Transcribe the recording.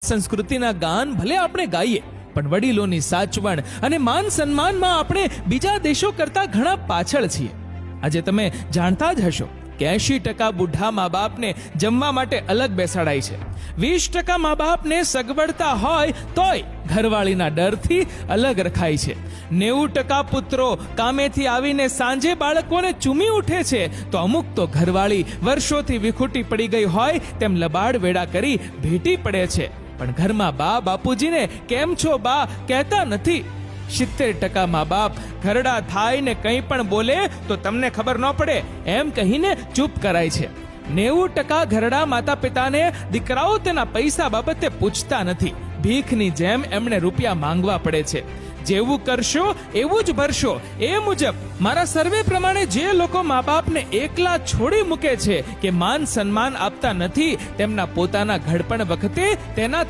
સંસ્કૃતિના ગાન ભલે આપણે ગાઈએ, પણ વડીલોની સાચવણ અને માન સન્માનમાં આપણે બીજા દેશો કરતા ઘણા પાછળ છીએ. આજે તમે જાણતા જ હશો કે 80% બુઢા મા બાપને જમવા માટે અલગ બેસાડાય છે. 20% મા બાપને સગવડતા હોય તોય ઘરવાળીના ડરથી અલગ રખાય છે. 90% પુત્રો કામેથી આવીને સાંજે બાળકોને ચૂમી ઉઠે છે, તો અમુક તો ઘરવાળી વર્ષોથી વિખૂટી પડી ગઈ હોય તેમ લબાડ વેડા કરી ભેટી પડે છે, પણ ઘરમાં બા બાપુજીને કેમ છો બા કહેતા નથી. 70% મા બાપ ઘરડા થાય ને કંઈ પણ બોલે તો તમને ખબર ન પડે એમ કહીને ચૂપ કરાય છે. 90% ઘરડા માતા પિતાને દીકરાઓ તેના પૈસા બાબતે પૂછતા નથી. ભીખની જેમ એમણે રૂપિયા માંગવા પડે છે. જેવું કરશો એવું જ ભરશો, એ મુજબ મારા સર્વે પ્રમાણે જે લોકો મા બાપને એકલા છોડી મૂકે છે કે માન સન્માન આપતા નથી, તેમના પોતાના ઘડપણ વખતે તેના